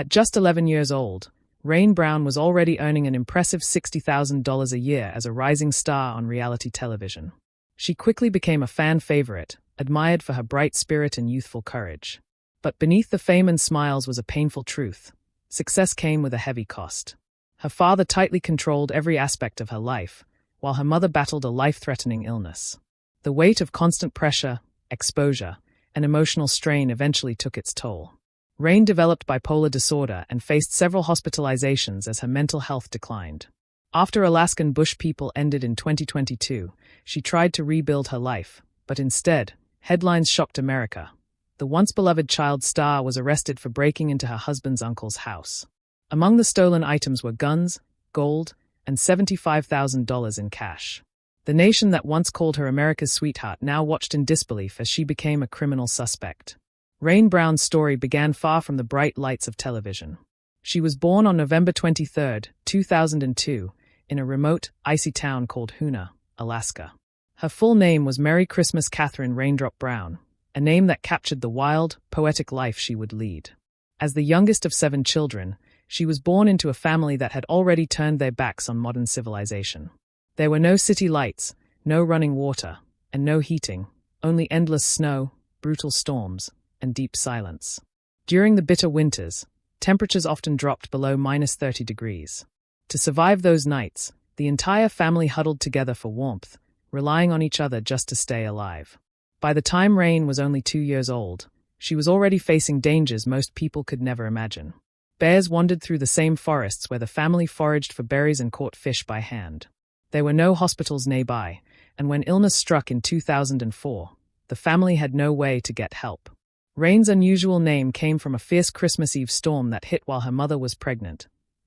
At just 11 years old, Rain Brown was already earning an impressive $60,000 a year as a rising star on reality television. She quickly became a fan favorite, admired for her bright spirit and youthful courage. But beneath the fame and smiles was a painful truth. Success came with a heavy cost. Her father tightly controlled every aspect of her life, while her mother battled a life-threatening illness. The weight of constant pressure, exposure, and emotional strain eventually took its toll. Rain developed bipolar disorder and faced several hospitalizations as her mental health declined. After Alaskan Bush People ended in 2022, she tried to rebuild her life, but instead, headlines shocked America. The once-beloved child star was arrested for breaking into her husband's uncle's house. Among the stolen items were guns, gold, and $75,000 in cash. The nation that once called her America's sweetheart now watched in disbelief as she became a criminal suspect. Rain Brown's story began far from the bright lights of television. She was born on November 23, 2002, in a remote, icy town called Hoona, Alaska. Her full name was Merry Christmas Catherine Raindrop Brown, a name that captured the wild, poetic life she would lead. As the youngest of 7 children, she was born into a family that had already turned their backs on modern civilization. There were no city lights, no running water, and no heating, only endless snow, brutal storms, and deep silence. During the bitter winters, temperatures often dropped below -30 degrees. To survive those nights, the entire family huddled together for warmth, relying on each other just to stay alive. By the time Rain was only 2 years old, she was already facing dangers most people could never imagine. Bears wandered through the same forests where the family foraged for berries and caught fish by hand. There were no hospitals nearby, and when illness struck in 2004, the family had no way to get help. Rain's unusual name came from a fierce Christmas Eve storm that hit while her mother was pregnant,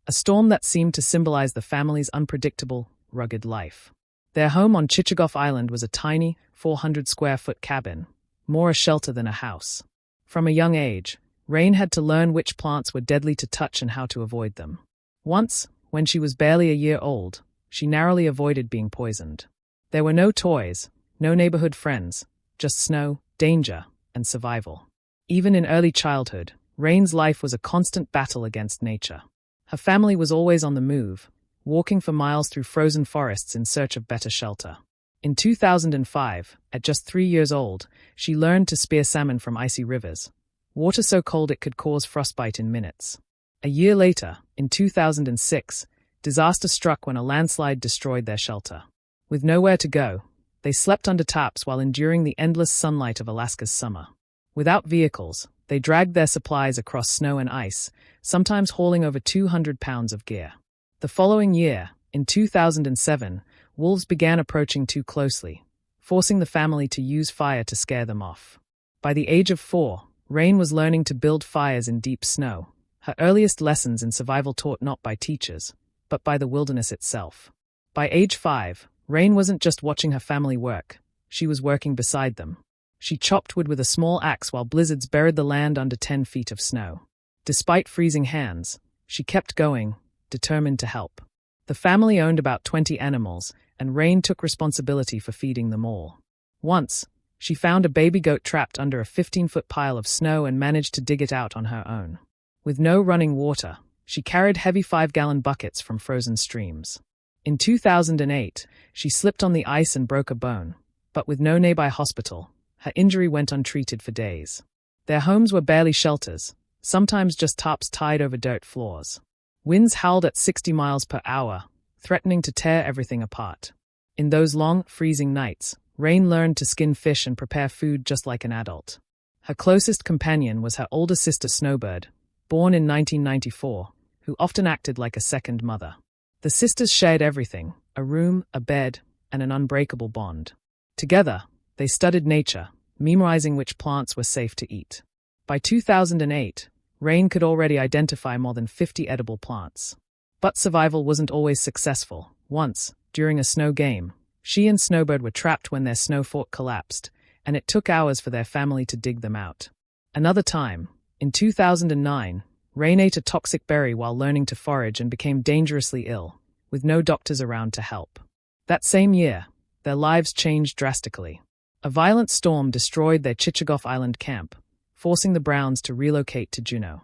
a storm that seemed to symbolize the family's unpredictable, rugged life. Their home on Chichagof Island was a tiny, 400-square-foot cabin, more a shelter than a house. From a young age, Rain had to learn which plants were deadly to touch and how to avoid them. Once, when she was barely a year old, she narrowly avoided being poisoned. There were no toys, no neighborhood friends, just snow, danger, and survival. Even in early childhood, Rain's life was a constant battle against nature. Her family was always on the move, walking for miles through frozen forests in search of better shelter. In 2005, at just 3 years old, she learned to spear salmon from icy rivers, water so cold it could cause frostbite in minutes. A year later, in 2006, disaster struck when a landslide destroyed their shelter. With nowhere to go, they slept under tarps while enduring the endless sunlight of Alaska's summer. Without vehicles, they dragged their supplies across snow and ice, sometimes hauling over 200 pounds of gear. The following year, in 2007, wolves began approaching too closely, forcing the family to use fire to scare them off. By the age of 4, Rain was learning to build fires in deep snow, her earliest lessons in survival taught not by teachers, but by the wilderness itself. By age 5, Rain wasn't just watching her family work, she was working beside them. She chopped wood with a small axe while blizzards buried the land under 10 feet of snow. Despite freezing hands, she kept going, determined to help. The family owned about 20 animals, and Rain took responsibility for feeding them all. Once, she found a baby goat trapped under a 15-foot pile of snow and managed to dig it out on her own. With no running water, she carried heavy 5-gallon buckets from frozen streams. In 2008, she slipped on the ice and broke a bone, but with no nearby hospital, her injury went untreated for days. Their homes were barely shelters, sometimes just tarps tied over dirt floors. Winds howled at 60 miles per hour, threatening to tear everything apart. In those long, freezing nights, Rain learned to skin fish and prepare food just like an adult. Her closest companion was her older sister Snowbird, born in 1994, who often acted like a second mother. The sisters shared everything, a room, a bed, and an unbreakable bond. Together, they studied nature, memorizing which plants were safe to eat. By 2008, Rain could already identify more than 50 edible plants. But survival wasn't always successful. Once, during a snow game, she and Snowbird were trapped when their snow fort collapsed, and it took hours for their family to dig them out. Another time, in 2009, Rain ate a toxic berry while learning to forage and became dangerously ill, with no doctors around to help. That same year, their lives changed drastically. A violent storm destroyed their Chichagof Island camp, forcing the Browns to relocate to Juneau.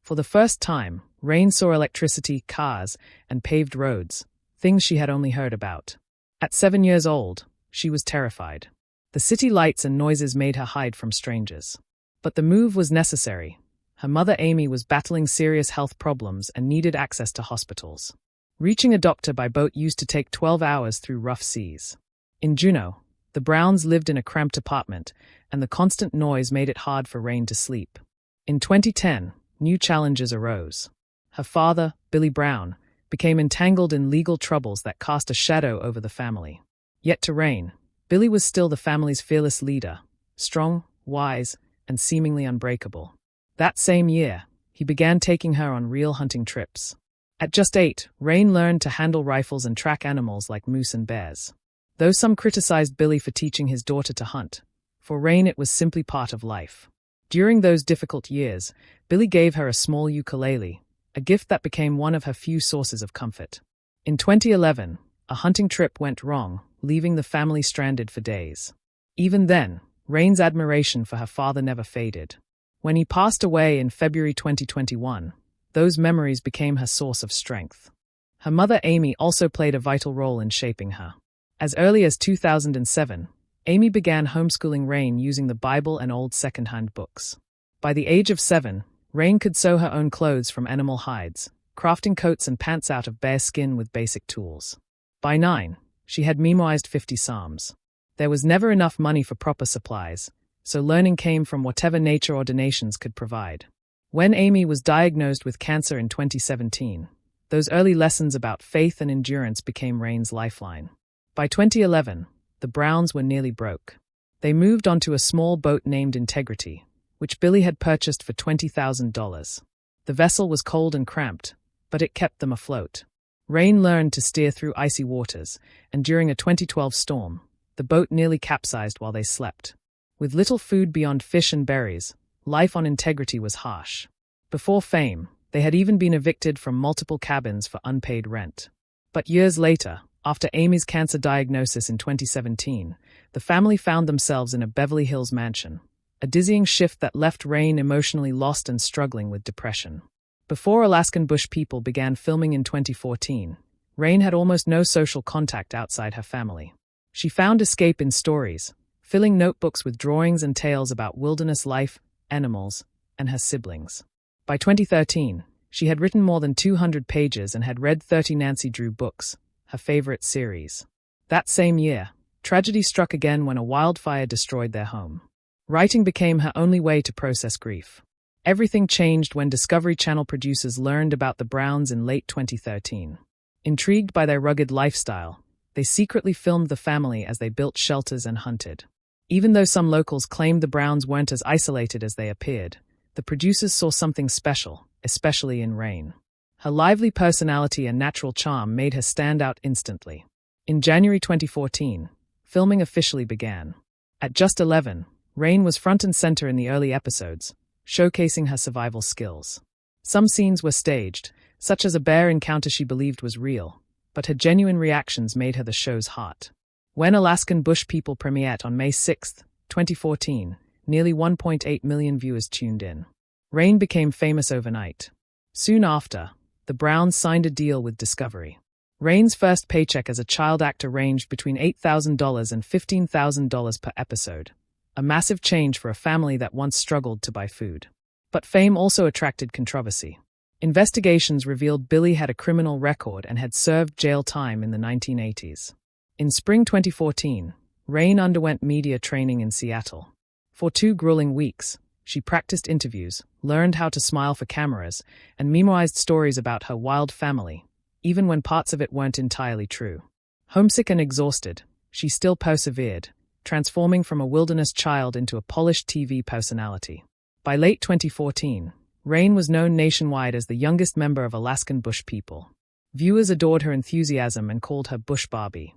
For the first time, Rain saw electricity, cars, and paved roads, things she had only heard about. At 7 years old, she was terrified. The city lights and noises made her hide from strangers. But the move was necessary. Her mother Amy was battling serious health problems and needed access to hospitals. Reaching a doctor by boat used to take 12 hours through rough seas. In Juneau, the Browns lived in a cramped apartment, and the constant noise made it hard for Rain to sleep. In 2010, new challenges arose. Her father, Billy Brown, became entangled in legal troubles that cast a shadow over the family. Yet to Rain, Billy was still the family's fearless leader, strong, wise, and seemingly unbreakable. That same year, he began taking her on real hunting trips. At just 8, Rain learned to handle rifles and track animals like moose and bears. Though some criticized Billy for teaching his daughter to hunt, for Rain it was simply part of life. During those difficult years, Billy gave her a small ukulele, a gift that became one of her few sources of comfort. In 2011, a hunting trip went wrong, leaving the family stranded for days. Even then, Rain's admiration for her father never faded. When he passed away in February 2021, those memories became her source of strength. Her mother Amy also played a vital role in shaping her. As early as 2007, Amy began homeschooling Rain using the Bible and old secondhand books. By the age of 7, Rain could sew her own clothes from animal hides, crafting coats and pants out of bear skin with basic tools. By 9, she had memorized 50 psalms. There was never enough money for proper supplies, so learning came from whatever nature or donations could provide. When Amy was diagnosed with cancer in 2017, those early lessons about faith and endurance became Rain's lifeline. By 2011, the Browns were nearly broke. They moved onto a small boat named Integrity, which Billy had purchased for $20,000. The vessel was cold and cramped, but it kept them afloat. Rain learned to steer through icy waters, and during a 2012 storm, the boat nearly capsized while they slept. With little food beyond fish and berries, life on Integrity was harsh. Before fame, they had even been evicted from multiple cabins for unpaid rent. But years later, after Amy's cancer diagnosis in 2017, the family found themselves in a Beverly Hills mansion, a dizzying shift that left Rain emotionally lost and struggling with depression. Before Alaskan Bush People began filming in 2014, Rain had almost no social contact outside her family. She found escape in stories, filling notebooks with drawings and tales about wilderness life, animals, and her siblings. By 2013, she had written more than 200 pages and had read 30 Nancy Drew books, her favorite series. That same year, tragedy struck again when a wildfire destroyed their home. Writing became her only way to process grief. Everything changed when Discovery Channel producers learned about the Browns in late 2013. Intrigued by their rugged lifestyle, they secretly filmed the family as they built shelters and hunted. Even though some locals claimed the Browns weren't as isolated as they appeared, the producers saw something special, especially in Rain. Her lively personality and natural charm made her stand out instantly. In January 2014, filming officially began. At just 11, Rain was front and center in the early episodes, showcasing her survival skills. Some scenes were staged, such as a bear encounter she believed was real, but her genuine reactions made her the show's heart. When Alaskan Bush People premiered on May 6, 2014, nearly 1.8 million viewers tuned in. Rain became famous overnight. Soon after, the Browns signed a deal with Discovery. Rain's first paycheck as a child actor ranged between $8,000 and $15,000 per episode, a massive change for a family that once struggled to buy food. But fame also attracted controversy. Investigations revealed Billy had a criminal record and had served jail time in the 1980s. In spring 2014, Rain underwent media training in Seattle. For 2 grueling weeks, she practiced interviews, learned how to smile for cameras, and memorized stories about her wild family, even when parts of it weren't entirely true. Homesick and exhausted, she still persevered, transforming from a wilderness child into a polished TV personality. By late 2014, Rain was known nationwide as the youngest member of Alaskan Bush People. Viewers adored her enthusiasm and called her Bush Barbie.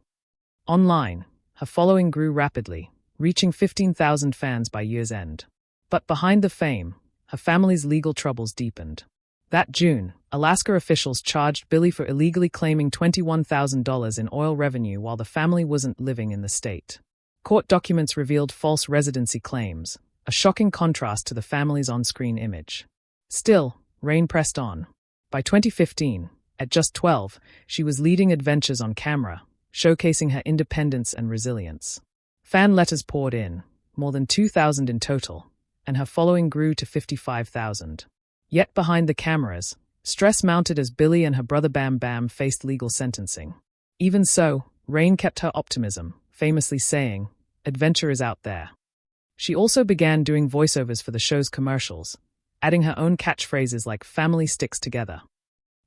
Online, her following grew rapidly, reaching 15,000 fans by year's end. But behind the fame, her family's legal troubles deepened. That June, Alaska officials charged Billy for illegally claiming $21,000 in oil revenue while the family wasn't living in the state. Court documents revealed false residency claims, a shocking contrast to the family's on-screen image. Still, Rain pressed on. By 2015, at just 12, she was leading adventures on camera, showcasing her independence and resilience. Fan letters poured in, more than 2,000 in total, and her following grew to 55,000. Yet behind the cameras, stress mounted as Billy and her brother Bam Bam faced legal sentencing. Even so, Rain kept her optimism, famously saying, "Adventure is out there." She also began doing voiceovers for the show's commercials, adding her own catchphrases like "Family sticks together."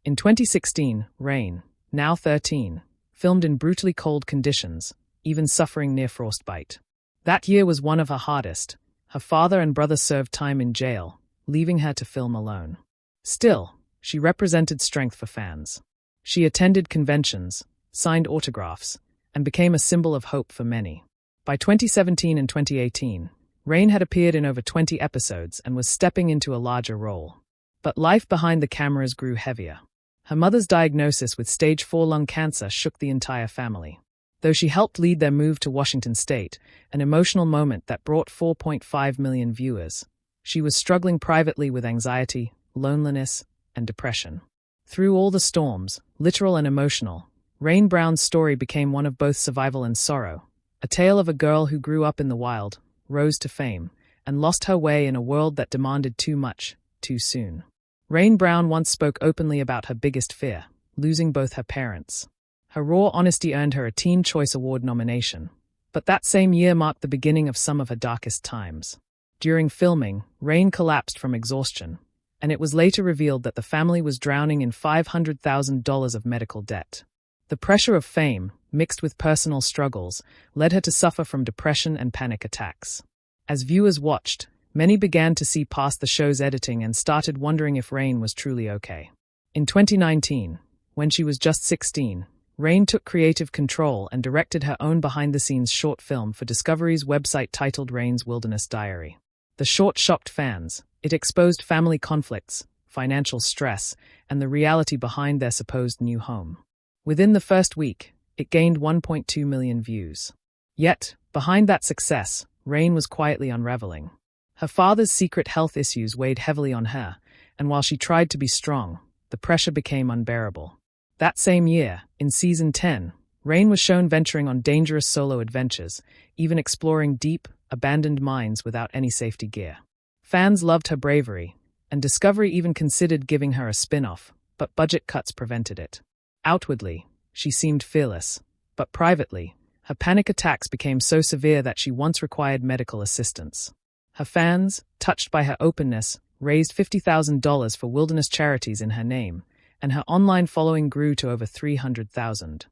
In 2016, Rain, now 13, filmed in brutally cold conditions, even suffering near frostbite. That year was one of her hardest. Her father and brother served time in jail, leaving her to film alone. Still, she represented strength for fans. She attended conventions, signed autographs, and became a symbol of hope for many. By 2017 and 2018, Rain had appeared in over 20 episodes and was stepping into a larger role. But life behind the cameras grew heavier. Her mother's diagnosis with stage 4 lung cancer shook the entire family. Though she helped lead their move to Washington state, an emotional moment that brought 4.5 million viewers, she was struggling privately with anxiety, loneliness, and depression. Through all the storms, literal and emotional, Rain Brown's story became one of both survival and sorrow, a tale of a girl who grew up in the wild, rose to fame, and lost her way in a world that demanded too much, too soon. Rain Brown once spoke openly about her biggest fear, losing both her parents. Her raw honesty earned her a Teen Choice Award nomination, but that same year marked the beginning of some of her darkest times. During filming, Rain collapsed from exhaustion, and it was later revealed that the family was drowning in $500,000 of medical debt. The pressure of fame, mixed with personal struggles, led her to suffer from depression and panic attacks. As viewers watched, many began to see past the show's editing and started wondering if Rain was truly okay. In 2019, when she was just 16, Rain took creative control and directed her own behind-the-scenes short film for Discovery's website titled Rain's Wilderness Diary. The short shocked fans. It exposed family conflicts, financial stress, and the reality behind their supposed new home. Within the first week, it gained 1.2 million views. Yet, behind that success, Rain was quietly unraveling. Her father's secret health issues weighed heavily on her, and while she tried to be strong, the pressure became unbearable. That same year, in Season 10, Rain was shown venturing on dangerous solo adventures, even exploring deep, abandoned mines without any safety gear. Fans loved her bravery, and Discovery even considered giving her a spin-off, but budget cuts prevented it. Outwardly, she seemed fearless, but privately, her panic attacks became so severe that she once required medical assistance. Her fans, touched by her openness, raised $50,000 for wilderness charities in her name, and her online following grew to over 300,000.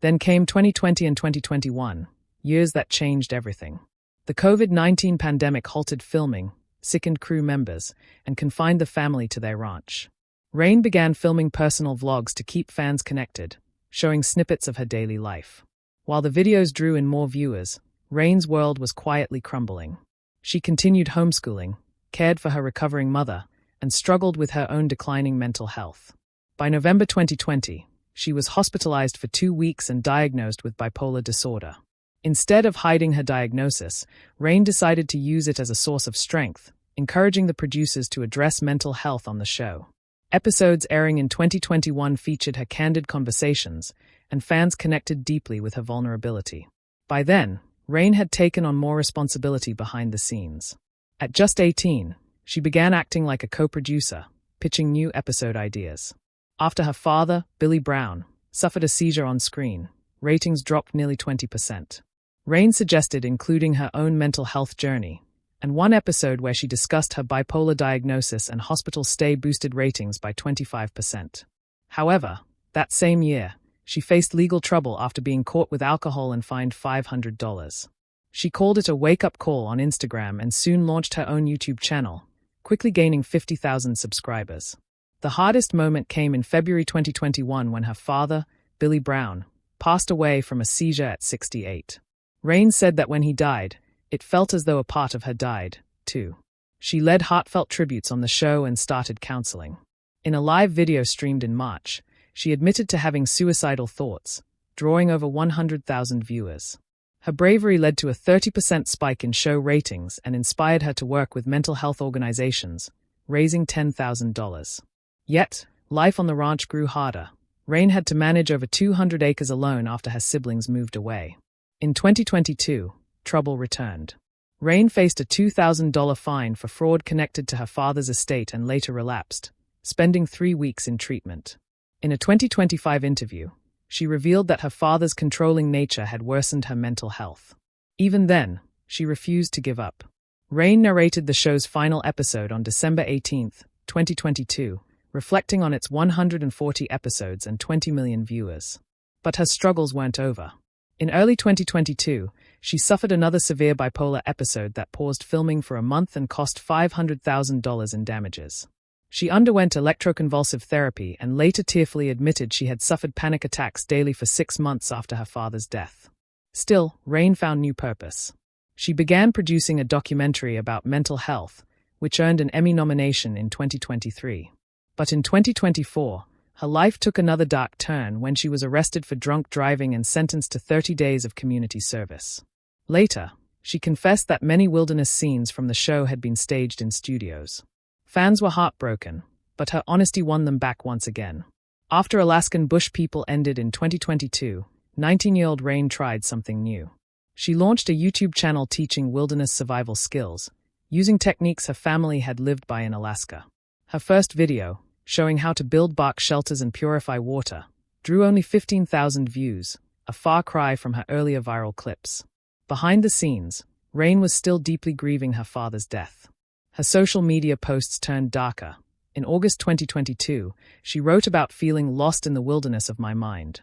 Then came 2020 and 2021, years that changed everything. The COVID-19 pandemic halted filming, sickened crew members, and confined the family to their ranch. Rain began filming personal vlogs to keep fans connected, showing snippets of her daily life. While the videos drew in more viewers, Rain's world was quietly crumbling. She continued homeschooling, cared for her recovering mother, and struggled with her own declining mental health. By November 2020, she was hospitalized for 2 weeks and diagnosed with bipolar disorder. Instead of hiding her diagnosis, Rain decided to use it as a source of strength, encouraging the producers to address mental health on the show. Episodes airing in 2021 featured her candid conversations, and fans connected deeply with her vulnerability. By then, Rain had taken on more responsibility behind the scenes. At just 18, she began acting like a co-producer, pitching new episode ideas. After her father, Billy Brown, suffered a seizure on screen, ratings dropped nearly 20%. Rain suggested including her own mental health journey, and one episode where she discussed her bipolar diagnosis and hospital stay boosted ratings by 25%. However, that same year, she faced legal trouble after being caught with alcohol and fined $500. She called it a wake-up call on Instagram and soon launched her own YouTube channel, quickly gaining 50,000 subscribers. The hardest moment came in February 2021 when her father, Billy Brown, passed away from a seizure at 68. Rain said that when he died, it felt as though a part of her died, too. She led heartfelt tributes on the show and started counseling. In a live video streamed in March, she admitted to having suicidal thoughts, drawing over 100,000 viewers. Her bravery led to a 30% spike in show ratings and inspired her to work with mental health organizations, raising $10,000. Yet, life on the ranch grew harder. Rain had to manage over 200 acres alone after her siblings moved away. In 2022, trouble returned. Rain faced a $2,000 fine for fraud connected to her father's estate and later relapsed, spending 3 weeks in treatment. In a 2025 interview, she revealed that her father's controlling nature had worsened her mental health. Even then, she refused to give up. Rain narrated the show's final episode on December 18, 2022, reflecting on its 140 episodes and 20 million viewers. But her struggles weren't over. In early 2022, she suffered another severe bipolar episode that paused filming for a month and cost $500,000 in damages. She underwent electroconvulsive therapy and later tearfully admitted she had suffered panic attacks daily for 6 months after her father's death. Still, Rain found new purpose. She began producing a documentary about mental health, which earned an Emmy nomination in 2023. But in 2024, her life took another dark turn when she was arrested for drunk driving and sentenced to 30 days of community service. Later, she confessed that many wilderness scenes from the show had been staged in studios. Fans were heartbroken, but her honesty won them back once again. After Alaskan Bush People ended in 2022, 19-year-old Rain tried something new. She launched a YouTube channel teaching wilderness survival skills, using techniques her family had lived by in Alaska. Her first video, showing how to build bark shelters and purify water, drew only 15,000 views, a far cry from her earlier viral clips. Behind the scenes, Rain was still deeply grieving her father's death. Her social media posts turned darker. In August 2022, she wrote about feeling lost in the wilderness of my mind.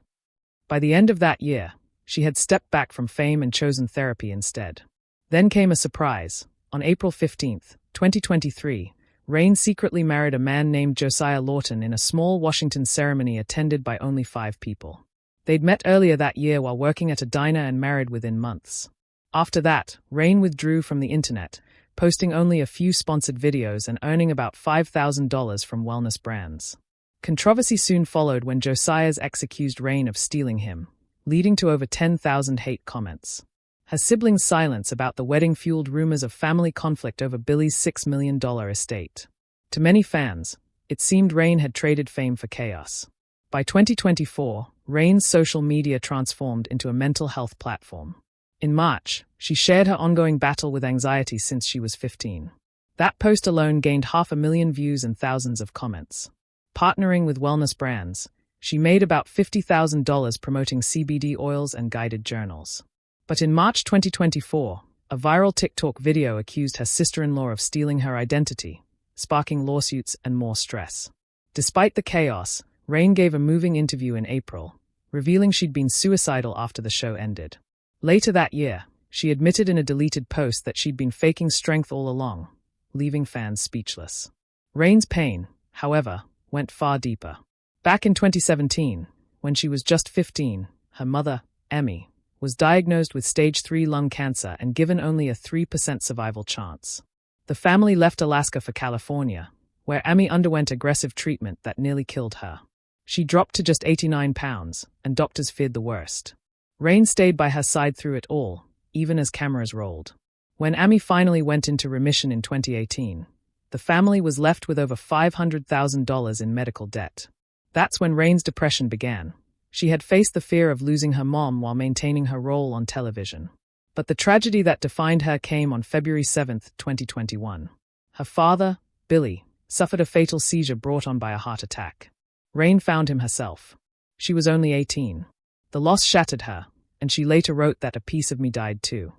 By the end of that year, she had stepped back from fame and chosen therapy instead. Then came a surprise. On April 15, 2023, Rain secretly married a man named Josiah Lawton in a small Washington ceremony attended by only 5 people. They'd met earlier that year while working at a diner and married within months. After that, Rain withdrew from the internet, posting only a few sponsored videos and earning about $5,000 from wellness brands. Controversy soon followed when Josiah's ex accused Rain of stealing him, leading to over 10,000 hate comments. Her siblings' silence about the wedding fueled rumors of family conflict over Billy's $6 million estate. To many fans, it seemed Rain had traded fame for chaos. By 2024, Rain's social media transformed into a mental health platform. In March, she shared her ongoing battle with anxiety since she was 15. That post alone gained 500,000 views and thousands of comments. Partnering with wellness brands, she made about $50,000 promoting CBD oils and guided journals. But in March 2024, a viral TikTok video accused her sister-in-law of stealing her identity, sparking lawsuits and more stress. Despite the chaos, Rain gave a moving interview in April, revealing she'd been suicidal after the show ended. Later that year, she admitted in a deleted post that she'd been faking strength all along, leaving fans speechless. Rain's pain, however, went far deeper. Back in 2017, when she was just 15, her mother, Emmy, was diagnosed with stage 3 lung cancer and given only a 3% survival chance. The family left Alaska for California, where Emmy underwent aggressive treatment that nearly killed her. She dropped to just 89 pounds, and doctors feared the worst. Rain stayed by her side through it all, even as cameras rolled. When Emmy finally went into remission in 2018, the family was left with over $500,000 in medical debt. That's when Rain's depression began. She had faced the fear of losing her mom while maintaining her role on television. But the tragedy that defined her came on February 7, 2021. Her father, Billy, suffered a fatal seizure brought on by a heart attack. Rain found him herself. She was only 18. The loss shattered her, and she later wrote that a piece of me died too.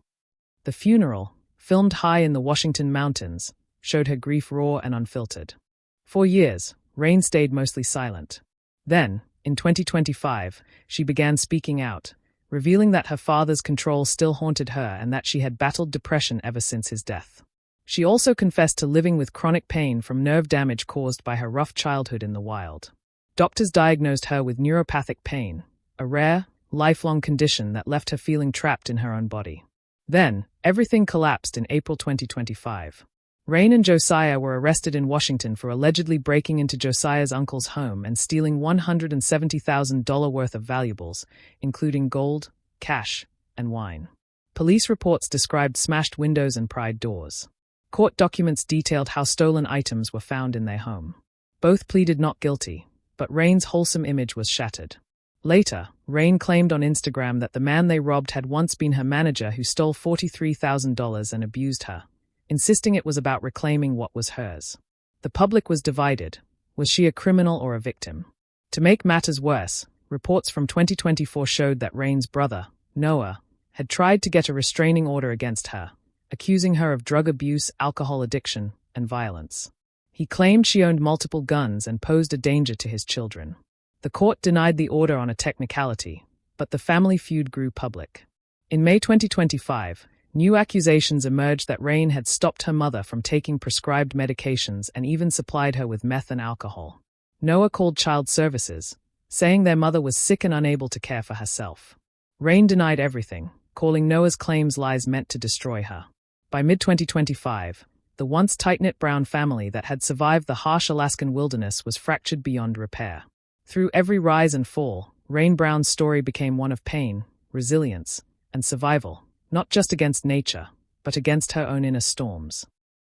The funeral, filmed high in the Washington mountains, showed her grief raw and unfiltered. For years, Rain stayed mostly silent. Then, in 2025, she began speaking out, revealing that her father's control still haunted her and that she had battled depression ever since his death. She also confessed to living with chronic pain from nerve damage caused by her rough childhood in the wild. Doctors diagnosed her with neuropathic pain, a rare, lifelong condition that left her feeling trapped in her own body. Then, everything collapsed in April 2025. Rain and Josiah were arrested in Washington for allegedly breaking into Josiah's uncle's home and stealing $170,000 worth of valuables, including gold, cash, and wine. Police reports described smashed windows and pried doors. Court documents detailed how stolen items were found in their home. Both pleaded not guilty, but Rain's wholesome image was shattered. Later, Rain claimed on Instagram that the man they robbed had once been her manager who stole $43,000 and abused her, insisting it was about reclaiming what was hers. The public was divided. Was she a criminal or a victim? To make matters worse, reports from 2024 showed that Rain's brother, Noah, had tried to get a restraining order against her, accusing her of drug abuse, alcohol addiction, and violence. He claimed she owned multiple guns and posed a danger to his children. The court denied the order on a technicality, but the family feud grew public. In May 2025, new accusations emerged that Rain had stopped her mother from taking prescribed medications and even supplied her with meth and alcohol. Noah called child services, saying their mother was sick and unable to care for herself. Rain denied everything, calling Noah's claims lies meant to destroy her. By mid-2025, the once tight-knit Brown family that had survived the harsh Alaskan wilderness was fractured beyond repair. Through every rise and fall, Rain Brown's story became one of pain, resilience, and survival, not just against nature, but against her own inner storms.